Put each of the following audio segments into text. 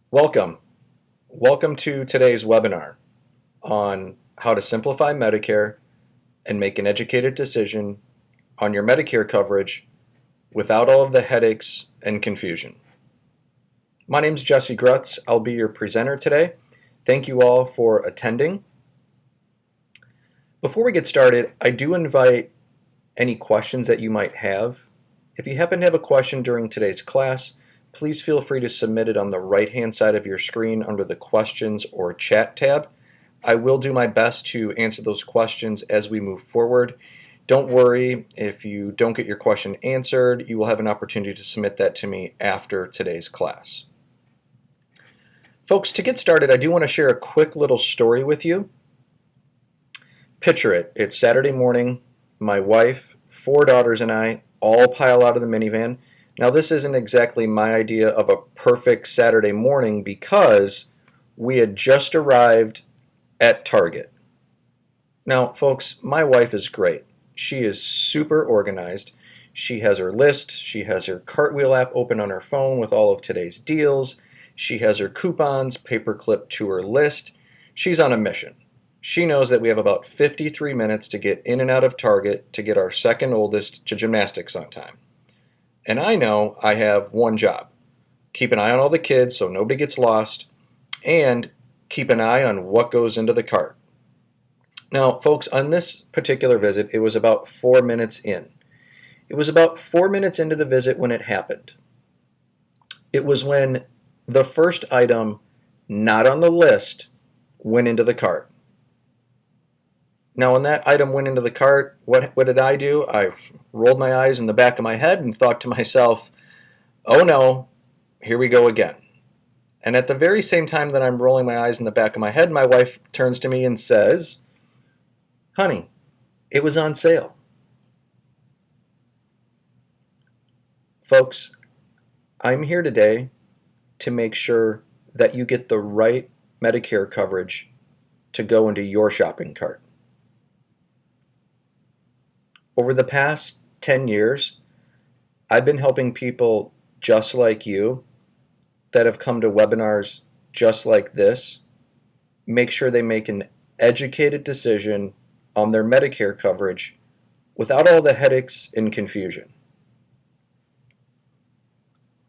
Welcome. Welcome to today's webinar on how to simplify Medicare and make an educated decision on your Medicare coverage without all of the headaches and confusion. My name is Jesse Grutz. I'll be your presenter today. Thank you all for attending. Before we get started, I do invite any questions that you might have. If you happen to have a question during today's class, please feel free to submit it on the right-hand side of your screen under the Questions or Chat tab. I will do my best to answer those questions as we move forward. Don't worry if you don't get your question answered. You will have an opportunity to submit that to me after today's class. Folks, to get started, I do want to share a quick little story with you. Picture it. It's Saturday morning. My wife, 4 daughters, and I all pile out of the minivan. Now, this isn't exactly my idea of a perfect Saturday morning because we had just arrived at Target. Now, folks, my wife is great. She is super organized. She has her list. She has her Cartwheel app open on her phone with all of today's deals. She has her coupons paperclipped to her list. She's on a mission. She knows that we have about 53 minutes to get in and out of Target to get our second oldest to gymnastics on time. And I know I have one job. Keep an eye on all the kids so nobody gets lost, and keep an eye on what goes into the cart. Now, folks, on this particular visit, it was about 4 minutes in. It was about 4 minutes into the visit when it happened. It was when the first item not on the list went into the cart. Now, when that item went into the cart, what did I do? I rolled my eyes in the back of my head and thought to myself, oh no, here we go again. And at the very same time that I'm rolling my eyes in the back of my head, my wife turns to me and says, honey, it was on sale. Folks, I'm here today to make sure that you get the right Medicare coverage to go into your shopping cart. Over the past 10 years, I've been helping people just like you that have come to webinars just like this make sure they make an educated decision on their Medicare coverage without all the headaches and confusion.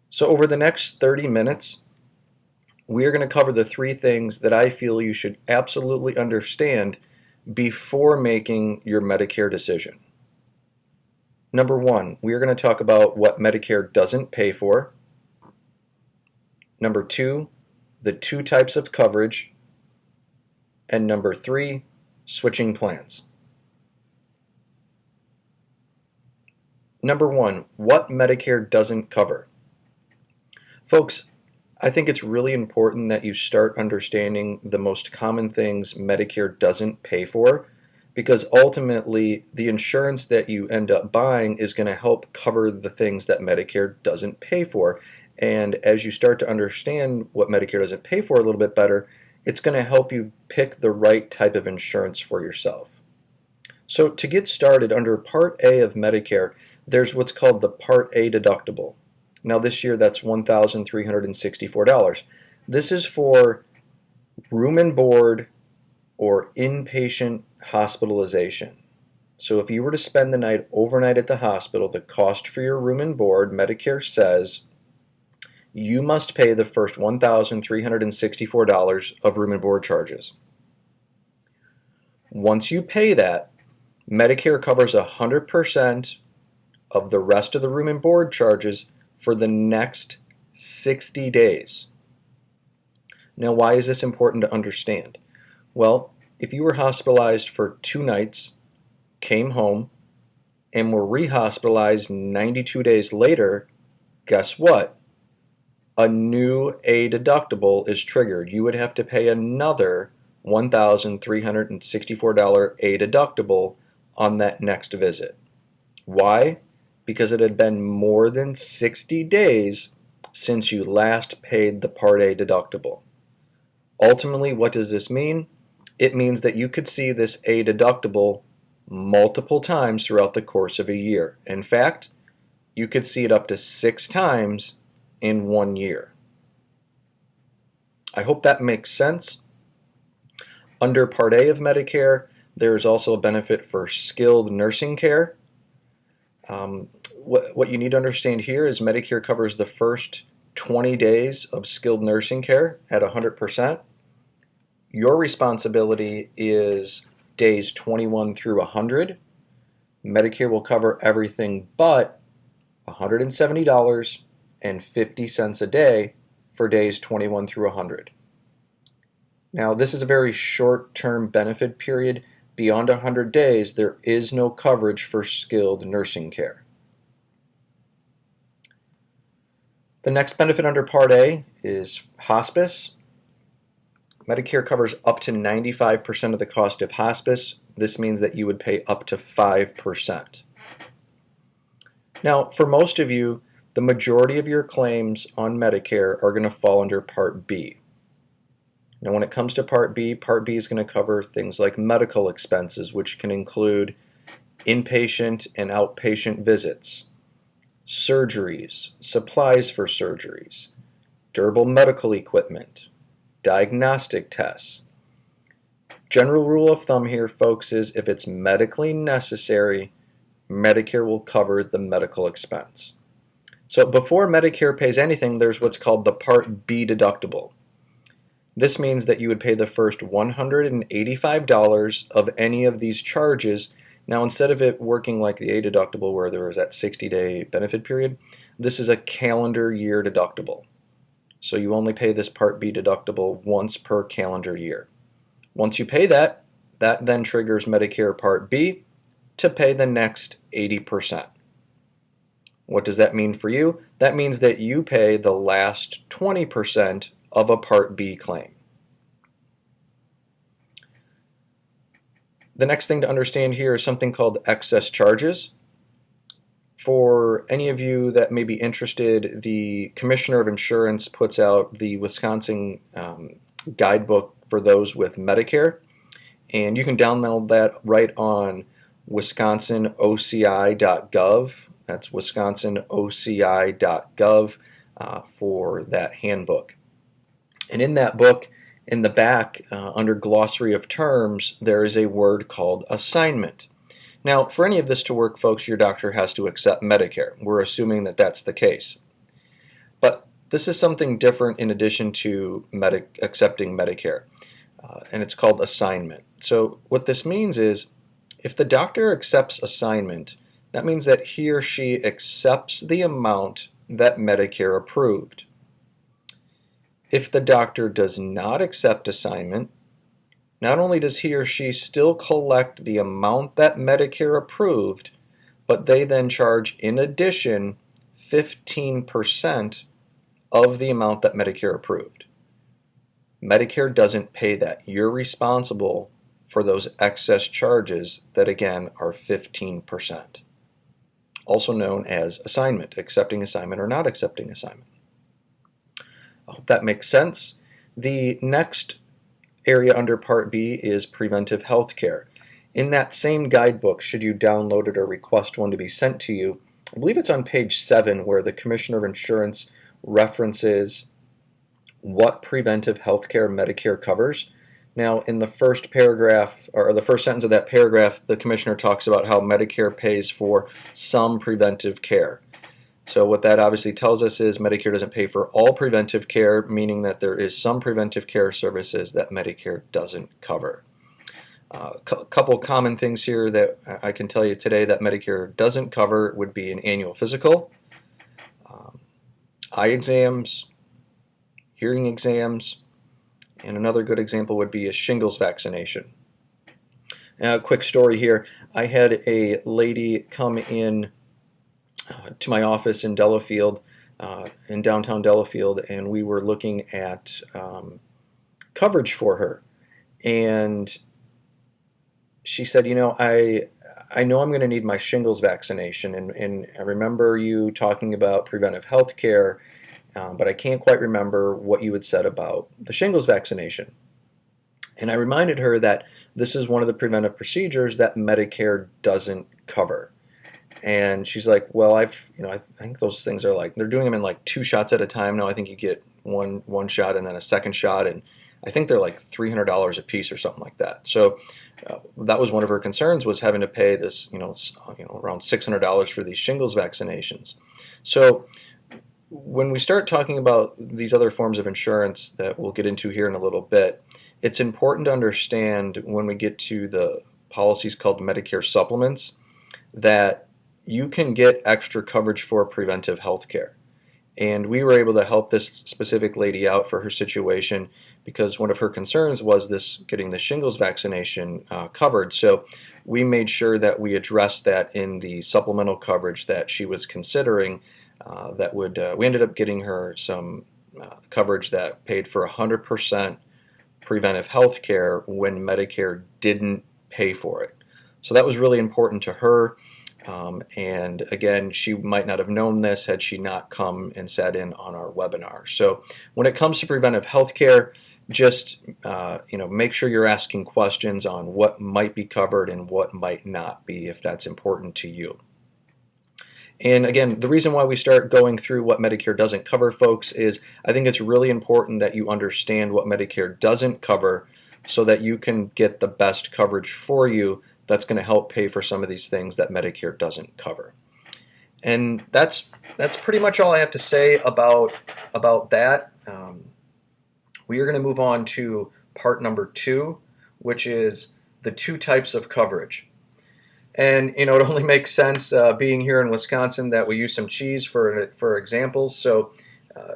So over the next 30 minutes, we are going to cover the 3 things that I feel you should absolutely understand before making your Medicare decision. Number 1, we are going to talk about what Medicare doesn't pay for. Number 2, the 2 types of coverage. And number 3, switching plans. Number 1, what Medicare doesn't cover. Folks, I think it's really important that you start understanding the most common things Medicare doesn't pay for, because ultimately the insurance that you end up buying is going to help cover the things that Medicare doesn't pay for. And as you start to understand what Medicare doesn't pay for a little bit better, it's going to help you pick the right type of insurance for yourself. So to get started, under Part A of Medicare, there's what's called the Part A deductible. Now this year that's $1,364. This is for room and board or inpatient hospitalization. So if you were to spend the night overnight at the hospital, the cost for your room and board, Medicare says you must pay the first $1,364 of room and board charges. Once you pay that, Medicare covers 100% of the rest of the room and board charges for the next 60 days. Now, why is this important to understand? Well, if you were hospitalized for 2 nights, came home, and were rehospitalized 92 days later, guess what? A new A deductible is triggered. You would have to pay another $1,364 A deductible on that next visit. Why? Because it had been more than 60 days since you last paid the Part A deductible. Ultimately, what does this mean? It means that you could see this A deductible multiple times throughout the course of a year. In fact, you could see it up to 6 times in 1 year. I hope that makes sense. Under Part A of Medicare, there is also a benefit for skilled nursing care. What you need to understand here is Medicare covers the first 20 days of skilled nursing care at 100%. Your responsibility is days 21 through 100. Medicare will cover everything but $170.50 a day for days 21 through 100. Now, this is a very short-term benefit period. Beyond 100 days, there is no coverage for skilled nursing care. The next benefit under Part A is hospice. Medicare covers up to 95% of the cost of hospice. This means that you would pay up to 5%. Now, for most of you, the majority of your claims on Medicare are going to fall under Part B. Now, when it comes to Part B is going to cover things like medical expenses, which can include inpatient and outpatient visits, surgeries, supplies for surgeries, durable medical equipment, diagnostic tests. General rule of thumb here, folks, is if it's medically necessary, Medicare will cover the medical expense. So before Medicare pays anything, there's what's called the Part B deductible. This means that you would pay the first $185 of any of these charges. Now, instead of it working like the A deductible where there was that 60-day benefit period, this is a calendar year deductible. So you only pay this Part B deductible once per calendar year. Once you pay that, that then triggers Medicare Part B to pay the next 80%. What does that mean for you? That means that you pay the last 20% of a Part B claim. The next thing to understand here is something called excess charges. For any of you that may be interested, the Commissioner of Insurance puts out the Wisconsin guidebook for those with Medicare, and you can download that right on wisconsinoci.gov. That's wisconsinoci.gov for that handbook. And in that book, in the back, under glossary of terms, there is a word called assignment. Now, for any of this to work, folks, your doctor has to accept Medicare. We're assuming that that's the case. But this is something different in addition to accepting Medicare, and it's called assignment. So what this means is if the doctor accepts assignment, that means that he or she accepts the amount that Medicare approved. If the doctor does not accept assignment, not only does he or she still collect the amount that Medicare approved, but they then charge in addition 15% of the amount that Medicare approved. Medicare doesn't pay that. You're responsible for those excess charges that again are 15%. Also known as assignment, accepting assignment or not accepting assignment. I hope that makes sense. The next area under Part B is preventive health care. In that same guidebook, should you download it or request one to be sent to you, I believe it's on page 7 where the Commissioner of Insurance references what preventive health care Medicare covers. Now, in the first paragraph, or the first sentence of that paragraph, the Commissioner talks about how Medicare pays for some preventive care. So what that obviously tells us is Medicare doesn't pay for all preventive care, meaning that there is some preventive care services that Medicare doesn't cover. A couple common things here that I can tell you today that Medicare doesn't cover would be an annual physical, eye exams, hearing exams, and another good example would be a shingles vaccination. A quick story here. I had a lady come in to my office in Delafield, in downtown Delafield, and we were looking at coverage for her. And she said, you know, I know I'm going to need my shingles vaccination, and I remember you talking about preventive health care, but I can't quite remember what you had said about the shingles vaccination. And I reminded her that this is one of the preventive procedures that Medicare doesn't cover. And she's like, well, I think those things are like, they're doing them in like 2 shots at a time now. I think you get one shot and then a second shot, and I think they're like $300 a piece or something like that. So that was one of her concerns, was having to pay this, around $600 for these shingles vaccinations. So when we start talking about these other forms of insurance that we'll get into here in a little bit, it's important to understand when we get to the policies called Medicare supplements that you can get extra coverage for preventive health care. And we were able to help this specific lady out for her situation because one of her concerns was getting the shingles vaccination covered. So we made sure that we addressed that in the supplemental coverage that she was considering. We ended up getting her some coverage that paid for 100% preventive health care when Medicare didn't pay for it. So that was really important to her. And again, she might not have known this had she not come and sat in on our webinar. So when it comes to preventive health care, just make sure you're asking questions on what might be covered and what might not be, if that's important to you. And again, the reason why we start going through what Medicare doesn't cover, folks, is I think it's really important that you understand what Medicare doesn't cover so that you can get the best coverage for you that's going to help pay for some of these things that Medicare doesn't cover. And that's pretty much all I have to say about that. We are going to move on to part number 2, which is the 2 types of coverage. And it only makes sense being here in Wisconsin that we use some cheese for examples. So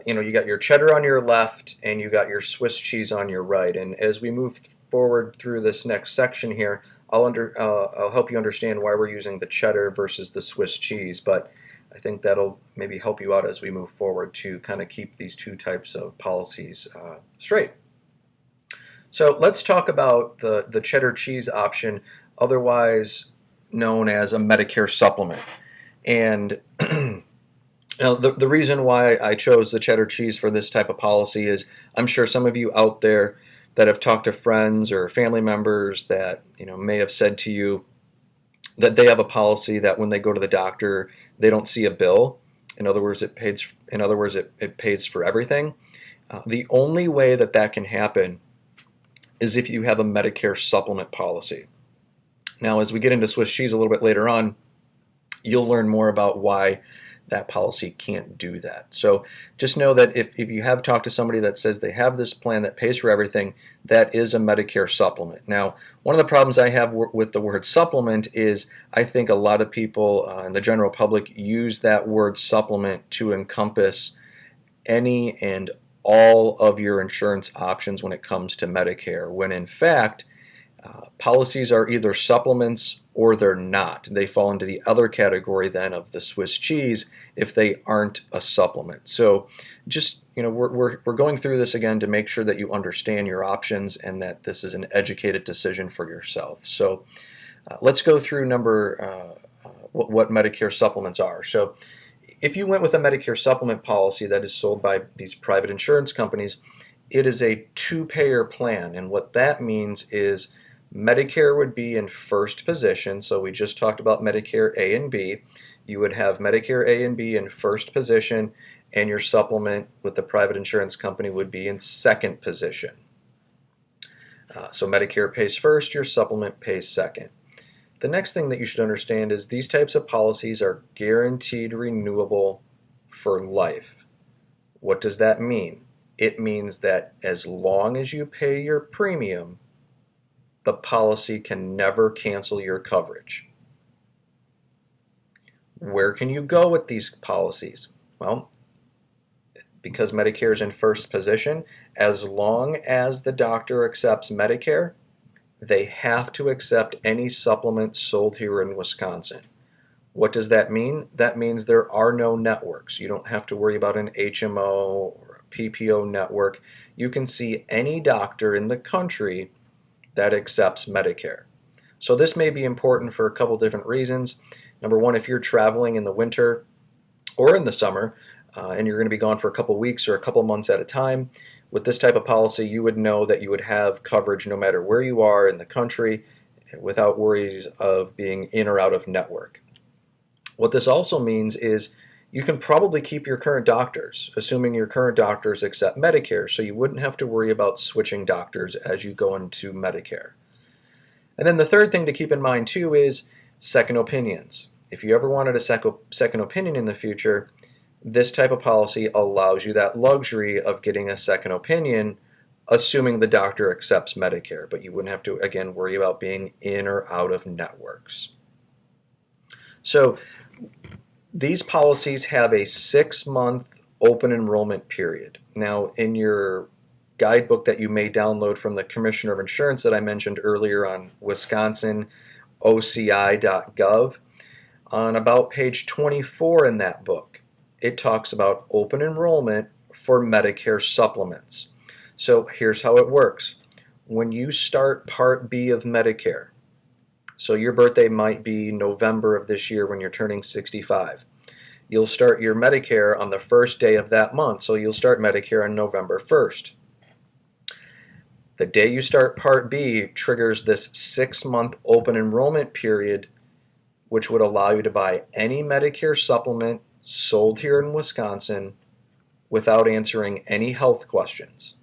you got your cheddar on your left and you got your Swiss cheese on your right. And as we move forward through this next section here, I'll help you understand why we're using the cheddar versus the Swiss cheese. But I think that'll maybe help you out as we move forward to kind of keep these 2 types of policies straight. So let's talk about the cheddar cheese option, otherwise known as a Medicare supplement. And now the reason why I chose the cheddar cheese for this type of policy is I'm sure some of you out there that have talked to friends or family members that may have said to you that they have a policy that when they go to the doctor they don't see a bill. In other words, it pays for everything. The only way that can happen is if you have a Medicare supplement policy. Now, as we get into Swiss cheese a little bit later on, you'll learn more about why that policy can't do that. So just know that if you have talked to somebody that says they have this plan that pays for everything, that is a Medicare supplement. Now, one of the problems I have with the word supplement is I think a lot of people in the general public use that word supplement to encompass any and all of your insurance options when it comes to Medicare, when in fact, policies are either supplements or they're not. They fall into the other category then of the Swiss cheese if they aren't a supplement. So just, we're going through this again to make sure that you understand your options and that this is an educated decision for yourself. So let's go through what Medicare supplements are. So if you went with a Medicare supplement policy that is sold by these private insurance companies, it is a 2-payer plan. And what that means is Medicare would be in first position. So we just talked about Medicare A and B. You would have Medicare A and B in first position, and your supplement with the private insurance company would be in second position. So Medicare pays first, your supplement pays second. The next thing that you should understand is these types of policies are guaranteed renewable for life. What does that mean? It means that as long as you pay your premium, the policy can never cancel your coverage. Where can you go with these policies? Well, because Medicare is in first position, as long as the doctor accepts Medicare, they have to accept any supplement sold here in Wisconsin. What does that mean? That means there are no networks. You don't have to worry about an HMO or a PPO network. You can see any doctor in the country that accepts Medicare. So this may be important for a couple different reasons. Number one, if you're traveling in the winter or in the summer and you're going to be gone for a couple weeks or a couple months at a time, with this type of policy you would know that you would have coverage no matter where you are in the country without worries of being in or out of network. What this also means is You can probably keep your current doctors, assuming your current doctors accept Medicare, so you wouldn't have to worry about switching doctors as you go into Medicare. And then the third thing to keep in mind too is second opinions. If you ever wanted a second opinion in the future, this type of policy allows you that luxury of getting a second opinion, assuming the doctor accepts Medicare, but you wouldn't have to, again, worry about being in or out of networks. So these policies have a 6-month open enrollment period. Now, in your guidebook that you may download from the Commissioner of Insurance that I mentioned earlier on wisconsinoci.gov, on about page 24 in that book, it talks about open enrollment for Medicare supplements. So here's how it works. When you start Part B of Medicare, so your birthday might be November of this year when you're turning 65, you'll start your Medicare on the first day of that month, so you'll start Medicare on November 1st. The day you start Part B triggers this 6-month open enrollment period, which would allow you to buy any Medicare supplement sold here in Wisconsin without answering any health questions.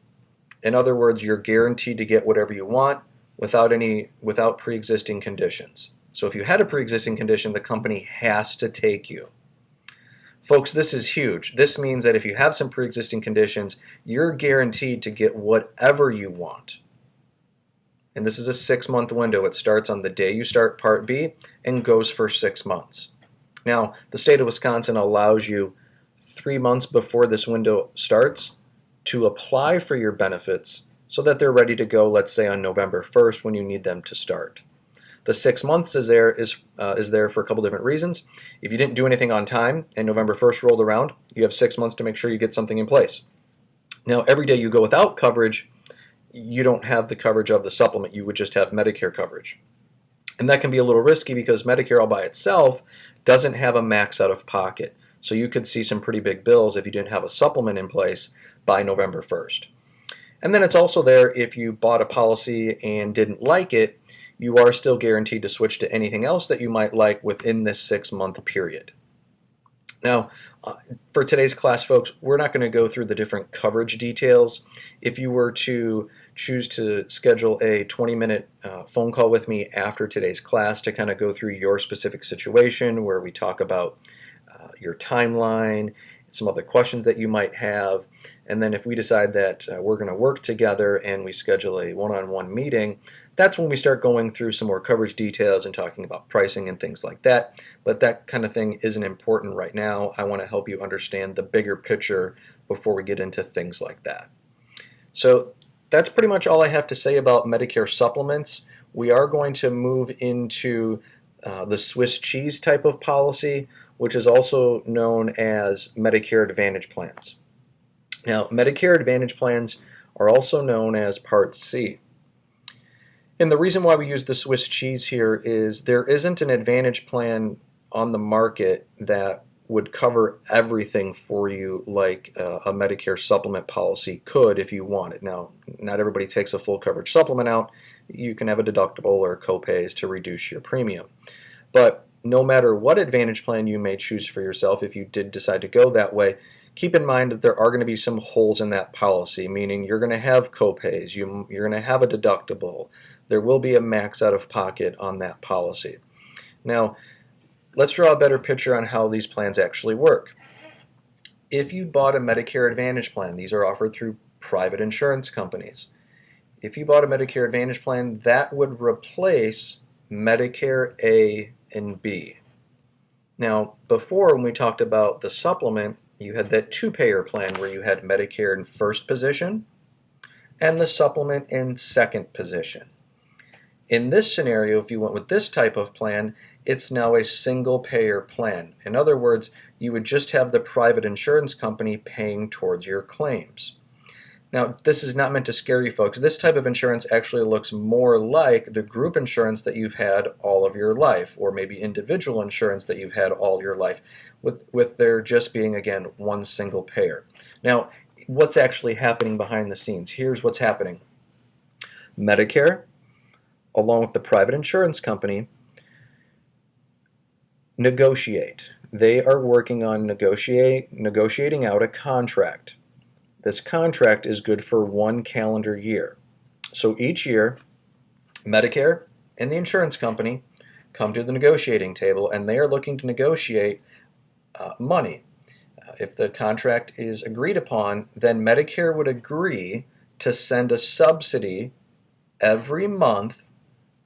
In other words, you're guaranteed to get whatever you want without pre-existing conditions. So if you had a pre-existing condition, the company has to take you. Folks, this is huge. This means that if you have some pre-existing conditions, you're guaranteed to get whatever you want. And this is a 6-month window. It starts on the day you start Part B and goes for 6 months. Now, the state of Wisconsin allows you 3 months before this window starts to apply for your benefits so that they're ready to go, let's say on November 1st when you need them to start. The 6 months is there for a couple different reasons. If you didn't do anything on time and November 1st rolled around, you have 6 months to make sure you get something in place. Now, every day you go without coverage, you don't have the coverage of the supplement. You would just have Medicare coverage. And that can be a little risky because Medicare all by itself doesn't have a max out of pocket. So you could see some pretty big bills if you didn't have a supplement in place by November 1st. And then it's also there if you bought a policy and didn't like it, you are still guaranteed to switch to anything else that you might like within this 6-month period. Now, for today's class, folks, we're not going to go through the different coverage details. If you were to choose to schedule a 20-minute phone call with me after today's class to kind of go through your specific situation where we talk about your timeline, some other questions that you might have, and then if we decide that we're going to work together and we schedule a one-on-one meeting, that's when we start going through some more coverage details and talking about pricing and things like that. But that kind of thing isn't important right now. I want to help you understand the bigger picture before we get into things like that. So that's pretty much all I have to say about Medicare supplements. We are going to move into the Swiss cheese type of policy, which is also known as Medicare Advantage plans. Now, Medicare Advantage plans are also known as Part C. And the reason why we use the Swiss cheese here is there isn't an Advantage plan on the market that would cover everything for you like a Medicare supplement policy could if you want it. Now, not everybody takes a full coverage supplement out. You can have a deductible or copays to reduce your premium. But no matter what Advantage plan you may choose for yourself, if you did decide to go that way, keep in mind that there are going to be some holes in that policy, meaning you're going to have copays, you're going to have a deductible, there will be a max out of pocket on that policy. Now, let's draw a better picture on how these plans actually work. If you bought a Medicare Advantage plan, these are offered through private insurance companies. If you bought a Medicare Advantage plan, that would replace Medicare A and B. Now, before when we talked about the supplement, you had that two-payer plan where you had Medicare in first position and the supplement in second position. In this scenario, if you went with this type of plan, it's now a single-payer plan. In other words, you would just have the private insurance company paying towards your claims. Now, this is not meant to scare you folks. This type of insurance actually looks more like the group insurance that you've had all of your life, or maybe individual insurance that you've had all your life, with there just being, again, one single payer. Now, what's actually happening behind the scenes? Here's what's happening. Medicare, along with the private insurance company, negotiate. They are working on negotiating out a contract. This contract is good for 1 calendar year. So each year, Medicare and the insurance company come to the negotiating table, and they are looking to negotiate money. If the contract is agreed upon, then Medicare would agree to send a subsidy every month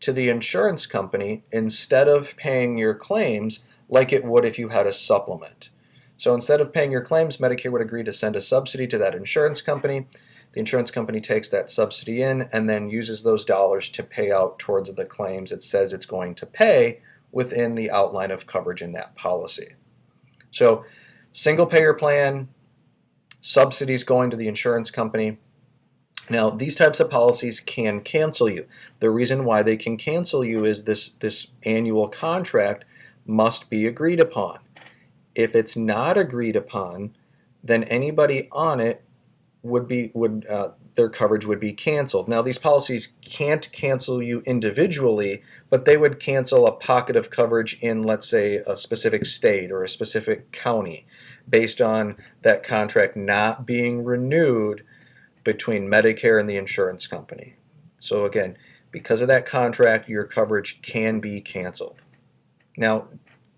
to the insurance company instead of paying your claims like it would if you had a supplement. So instead of paying your claims, Medicare would agree to send a subsidy to that insurance company. The insurance company takes that subsidy in and then uses those dollars to pay out towards the claims it says it's going to pay within the outline of coverage in that policy. So single payer plan, subsidies going to the insurance company. Now, these types of policies can cancel you. The reason why they can cancel you is this annual contract must be agreed upon. If it's not agreed upon, then anybody on it their coverage would be canceled. Now, these policies can't cancel you individually, but they would cancel a pocket of coverage in, let's say, a specific state or a specific county based on that contract not being renewed between Medicare and the insurance company. So again, because of that contract, your coverage can be canceled. Now,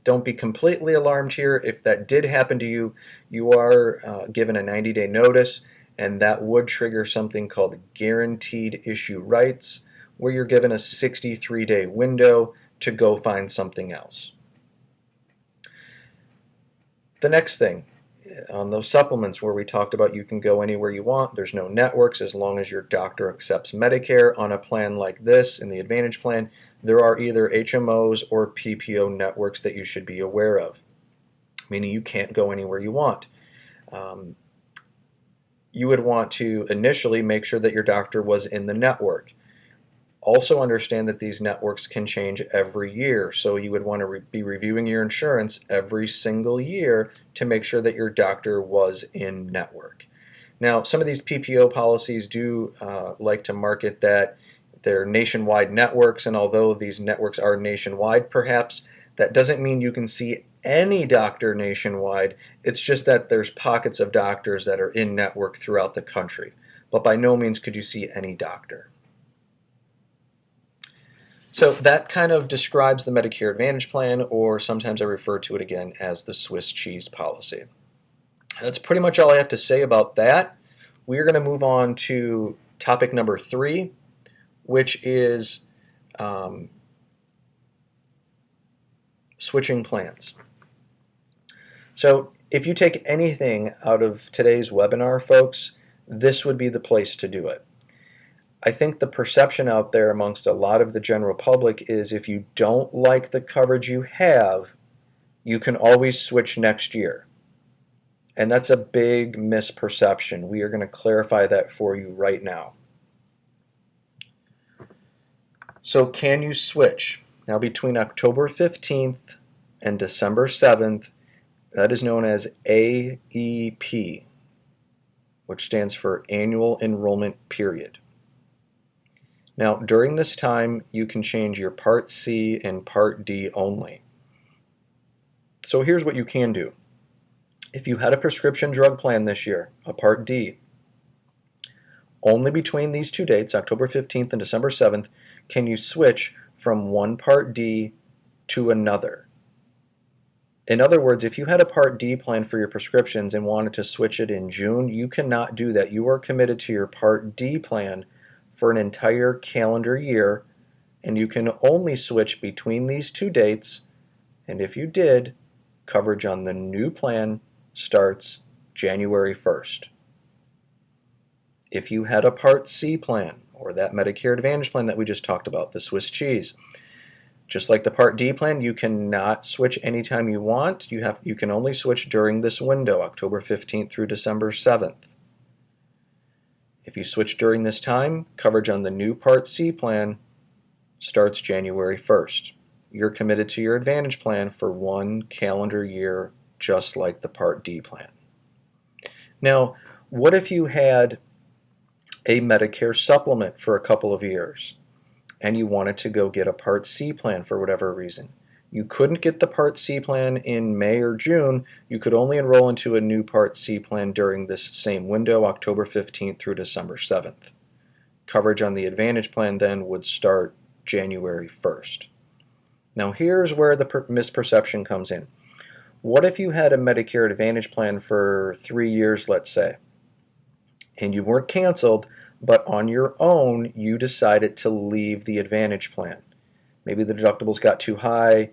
don't be completely alarmed here. If that did happen to you, you are given a 90-day notice, and that would trigger something called guaranteed issue rights, where you're given a 63-day window to go find something else. The next thing, on those supplements where we talked about you can go anywhere you want, there's no networks as long as your doctor accepts Medicare. On a plan like this, in the Advantage plan, there are either HMOs or PPO networks that you should be aware of, meaning you can't go anywhere you want. You would want to initially make sure that your doctor was in the network. Also understand that these networks can change every year, so you would want to be reviewing your insurance every single year to make sure that your doctor was in network. Now, some of these PPO policies do like to market that they're nationwide networks, and although these networks are nationwide perhaps, that doesn't mean you can see any doctor nationwide. It's just that there's pockets of doctors that are in network throughout the country, but by no means could you see any doctor. So that kind of describes the Medicare Advantage plan, or sometimes I refer to it again as the Swiss cheese policy. That's pretty much all I have to say about that. We're going to move on to topic number 3, which is switching plans. So if you take anything out of today's webinar, folks, this would be the place to do it. I think the perception out there amongst a lot of the general public is if you don't like the coverage you have, you can always switch next year. And that's a big misperception. We are going to clarify that for you right now. So can you switch? Now, between October 15th and December 7th, that is known as AEP, which stands for Annual Enrollment Period. Now, during this time, you can change your Part C and Part D only. So here's what you can do. If you had a prescription drug plan this year, a Part D, only between these two dates, October 15th and December 7th, can you switch from one Part D to another. In other words, if you had a Part D plan for your prescriptions and wanted to switch it in June, you cannot do that. You are committed to your Part D plan for an entire calendar year, and you can only switch between these two dates, and if you did, coverage on the new plan starts January 1st. If you had a Part C plan, or that Medicare Advantage plan that we just talked about, the Swiss cheese, just like the Part D plan, you cannot switch anytime you want. You can only switch during this window, October 15th through December 7th. If you switch during this time, coverage on the new Part C plan starts January 1st. You're committed to your Advantage plan for 1 calendar year, just like the Part D plan. Now, what if you had a Medicare supplement for a couple of years and you wanted to go get a Part C plan for whatever reason? You couldn't get the Part C plan in May or June. You could only enroll into a new Part C plan during this same window, October 15th through December 7th. Coverage on the Advantage plan then would start January 1st. Now here's where the misperception comes in. What if you had a Medicare Advantage plan for 3 years, let's say, and you weren't canceled, but on your own you decided to leave the Advantage plan? Maybe the deductibles got too high,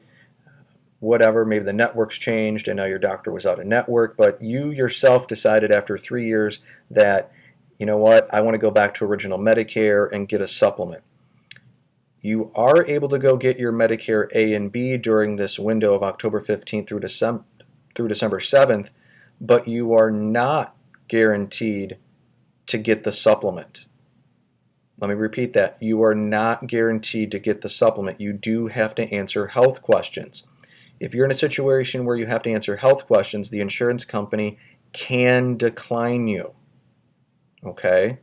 whatever, maybe the networks changed and now your doctor was out of network, but you yourself decided after 3 years that, you know what, I want to go back to original Medicare and get a supplement. You are able to go get your Medicare A and B during this window of October 15th through December 7th, but you are not guaranteed to get the supplement. Let me repeat that. You are not guaranteed to get the supplement. You do have to answer health questions. If you're in a situation where you have to answer health questions, the insurance company can decline you. Okay?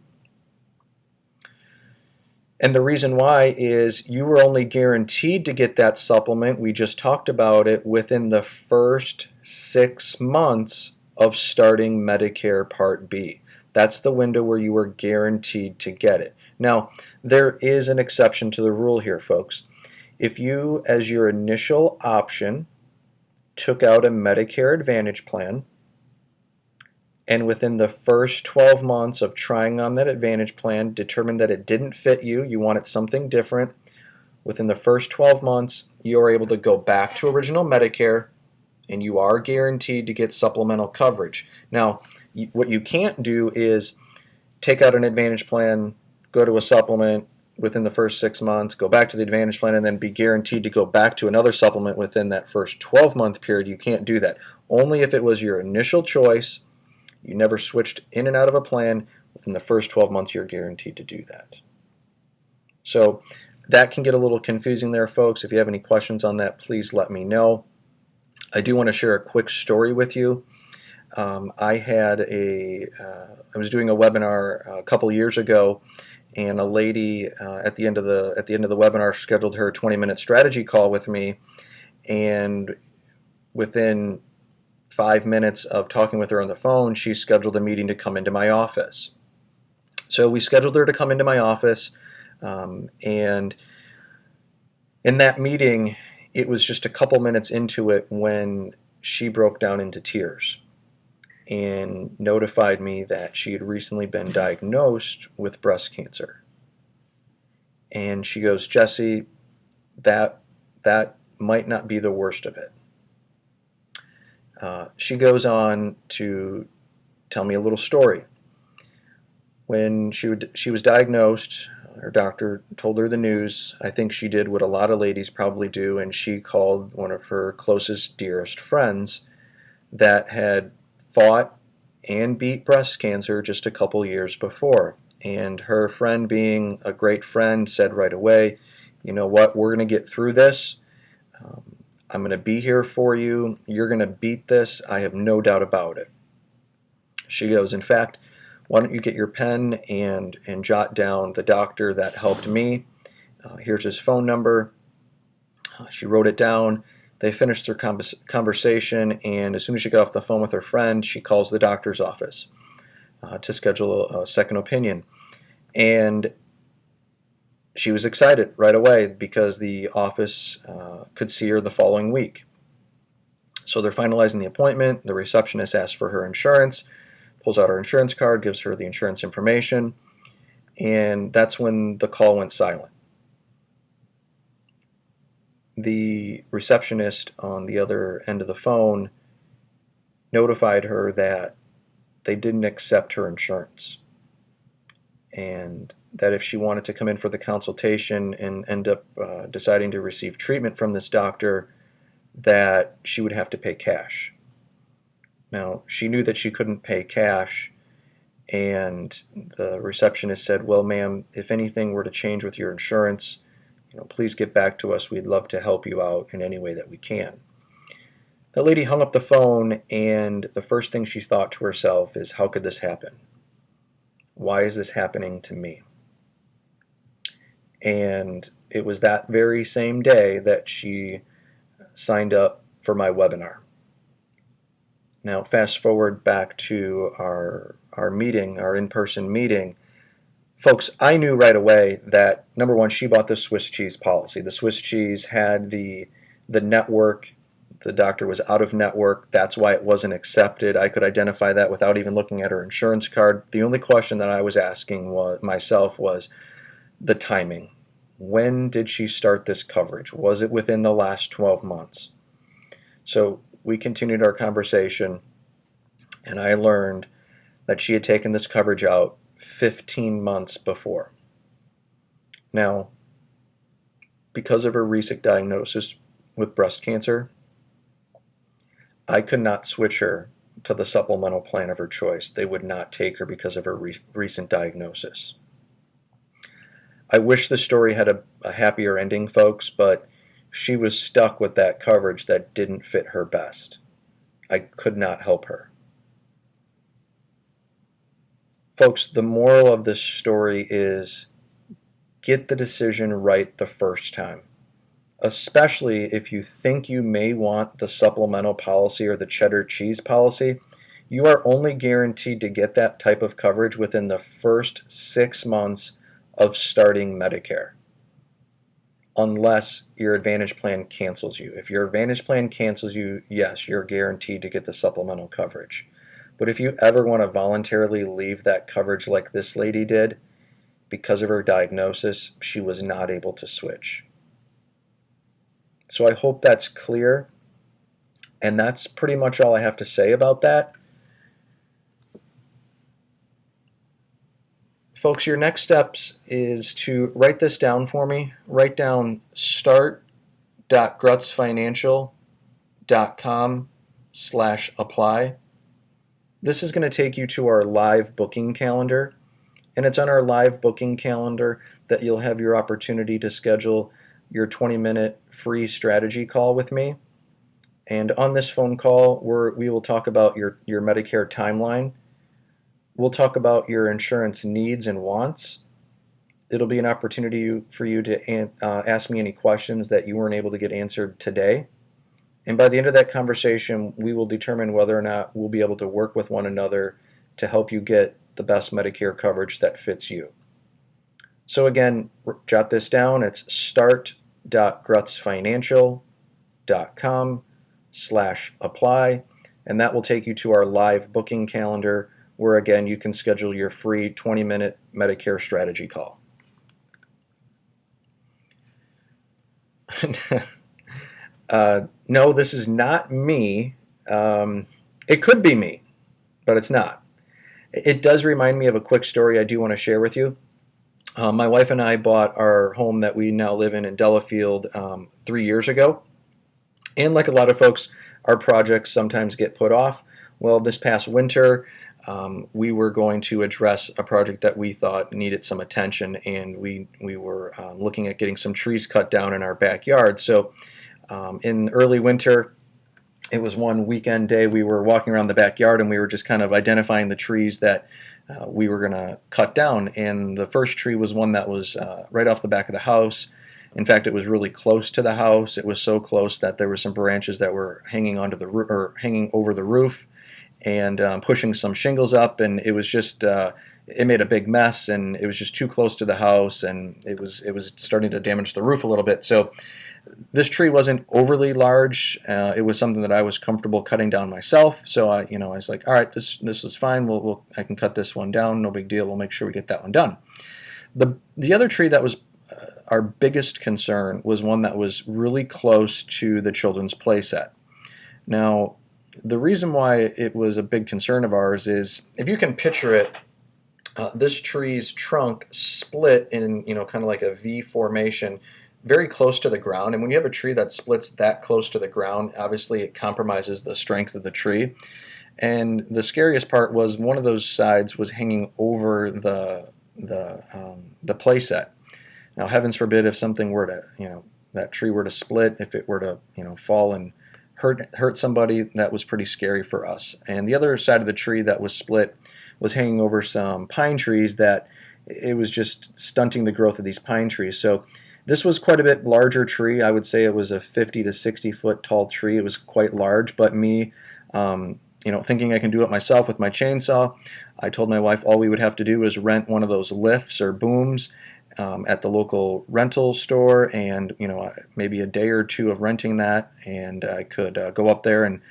And the reason why is you were only guaranteed to get that supplement, we just talked about it, within the first 6 months of starting Medicare Part B. That's the window where you were guaranteed to get it. Now, there is an exception to the rule here, folks. If you, as your initial option, took out a Medicare Advantage plan, and within the first 12 months of trying on that Advantage plan, determined that it didn't fit you, you wanted something different, within the first 12 months, you are able to go back to original Medicare, and you are guaranteed to get supplemental coverage. Now, what you can't do is take out an Advantage plan, go to a supplement within the first 6 months, go back to the Advantage plan, and then be guaranteed to go back to another supplement within that first 12-month period. You can't do that. Only if it was your initial choice, you never switched in and out of a plan, within the first 12 months you're guaranteed to do that. So that can get a little confusing there, folks. If you have any questions on that, please let me know. I do want to share a quick story with you. I was doing a webinar a couple years ago, and a lady at the end of the webinar scheduled her 20-minute strategy call with me, and within 5 minutes of talking with her on the phone, she scheduled a meeting to come into my office. So we scheduled her to come into my office, and in that meeting, it was just a couple minutes into it when she broke down into tears and notified me that she had recently been diagnosed with breast cancer. And she goes, "Jesse, that might not be the worst of it." She goes on to tell me a little story. When she was diagnosed, her doctor told her the news. I think she did what a lot of ladies probably do, and she called one of her closest, dearest friends that had fought and beat breast cancer just a couple years before. And her friend, being a great friend, said right away, "You know what, we're going to get through this. I'm going to be here for you. You're going to beat this. I have no doubt about it." She goes, "In fact, why don't you get your pen and jot down the doctor that helped me. Here's his phone number." She wrote it down. They finished their conversation, and as soon as she got off the phone with her friend, she calls the doctor's office to schedule a second opinion. And she was excited right away because the office could see her the following week. So they're finalizing the appointment. The receptionist asks for her insurance, pulls out her insurance card, gives her the insurance information, and that's when the call went silent. The receptionist on the other end of the phone notified her that they didn't accept her insurance, and that if she wanted to come in for the consultation and end up deciding to receive treatment from this doctor, that she would have to pay cash. Now, she knew that she couldn't pay cash, and the receptionist said, "Well, ma'am, if anything were to change with your insurance, please get back to us. We'd love to help you out in any way that we can." The lady hung up the phone, and the first thing she thought to herself is, how could this happen? Why is this happening to me? And it was that very same day that she signed up for my webinar. Now, fast forward back to our meeting, our in-person meeting. Folks, I knew right away that, number one, she bought the Swiss cheese policy. The Swiss cheese had the network. The doctor was out of network. That's why it wasn't accepted. I could identify that without even looking at her insurance card. The only question that I was asking myself was the timing. When did she start this coverage? Was it within the last 12 months? So we continued our conversation, and I learned that she had taken this coverage out 15 months before. Now, because of her recent diagnosis with breast cancer, I could not switch her to the supplemental plan of her choice. They would not take her because of her recent diagnosis. I wish the story had a happier ending, folks, but she was stuck with that coverage that didn't fit her best. I could not help her. Folks, the moral of this story is get the decision right the first time, especially if you think you may want the supplemental policy or the cheddar cheese policy. You are only guaranteed to get that type of coverage within the first 6 months of starting Medicare, unless your Advantage plan cancels you. If your Advantage plan cancels you, yes, you're guaranteed to get the supplemental coverage. But if you ever want to voluntarily leave that coverage like this lady did, because of her diagnosis, she was not able to switch. So I hope that's clear, and that's pretty much all I have to say about that. Folks, your next steps is to write this down for me. Write down start.grutzfinancial.com/apply. This is going to take you to our live booking calendar, and it's on our live booking calendar that you'll have your opportunity to schedule your 20-minute free strategy call with me. And on this phone call, we will talk about your Medicare timeline. We'll talk about your insurance needs and wants. It'll be an opportunity for you to ask me any questions that you weren't able to get answered today. And by the end of that conversation, we will determine whether or not we'll be able to work with one another to help you get the best Medicare coverage that fits you. So again, jot this down. It's start.grutzfinancial.com/apply, and that will take you to our live booking calendar, where again you can schedule your free 20-minute Medicare strategy call. No, this is not me. It could be me, but it's not. It does remind me of a quick story I do want to share with you. My wife and I bought our home that we now live in Delafield 3 years ago. And like a lot of folks, our projects sometimes get put off. Well, this past winter, we were going to address a project that we thought needed some attention, and we were looking at getting some trees cut down in our backyard. So in early winter, it was one weekend day, we were walking around the backyard and we were just kind of identifying the trees that we were going to cut down. And the first tree was one that was right off the back of the house. In fact, it was really close to the house. It was so close that there were some branches that were hanging onto the or hanging over the roof and pushing some shingles up, and it was just it made a big mess, and it was just too close to the house, and it was starting to damage the roof a little bit. So this tree wasn't overly large. It was something that I was comfortable cutting down myself. So I was like, all right, this is fine. I can cut this one down. No big deal. We'll make sure we get that one done. The other tree that was our biggest concern was one that was really close to the children's play set. Now, the reason why it was a big concern of ours is, if you can picture it, this tree's trunk split in kind of like a V formation, very close to the ground. And when you have a tree that splits that close to the ground, obviously it compromises the strength of the tree. And the scariest part was one of those sides was hanging over the play set. Now, heavens forbid if something were to, that tree were to split, if it were to, fall and hurt somebody, that was pretty scary for us. And the other side of the tree that was split was hanging over some pine trees that it was just stunting the growth of these pine trees. So This was quite a bit larger tree. I would say it was a 50 to 60 foot tall tree. It was quite large, but me, thinking I can do it myself with my chainsaw, I told my wife all we would have to do was rent one of those lifts or booms at the local rental store, and maybe a day or two of renting that, and I could go up there and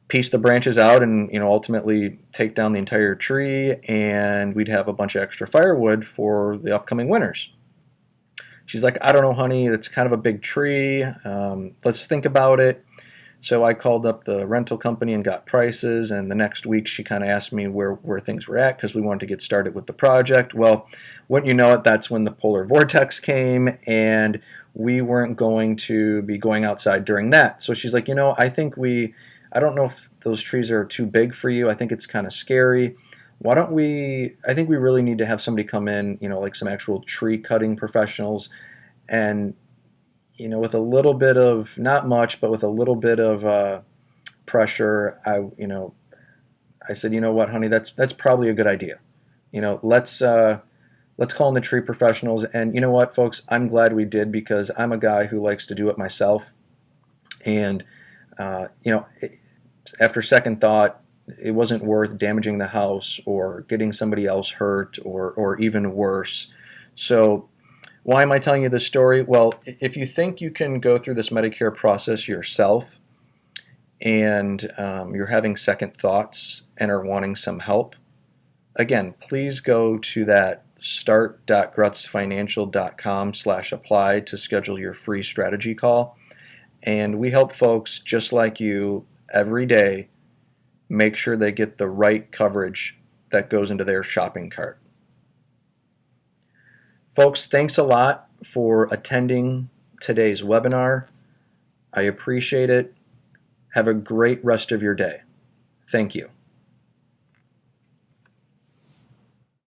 piece the branches out and ultimately take down the entire tree, and we'd have a bunch of extra firewood for the upcoming winters. She's like, I don't know, honey, it's kind of a big tree. Let's think about it. So I called up the rental company and got prices, and the next week she kind of asked me where things were at because we wanted to get started with the project. Well, wouldn't you know it, that's when the polar vortex came, and we weren't going to be going outside during that. So she's like, I don't know if those trees are too big for you. I think it's kind of scary. Why don't I think we really need to have somebody come in, like some actual tree cutting professionals, and with a little bit of, not much, but with a little bit of pressure, I said, you know what, honey, that's probably a good idea. Let's call in the tree professionals. And you know what, folks, I'm glad we did, because I'm a guy who likes to do it myself. And after second thought, it wasn't worth damaging the house or getting somebody else hurt or even worse. So why am I telling you this story? Well, if you think you can go through this Medicare process yourself, and you're having second thoughts and are wanting some help, again, please go to that start.grutzfinancial.com/apply to schedule your free strategy call. And we help folks just like you every day make sure they get the right coverage that goes into their shopping cart. Folks, thanks a lot for attending today's webinar. I appreciate it. Have a great rest of your day. Thank you.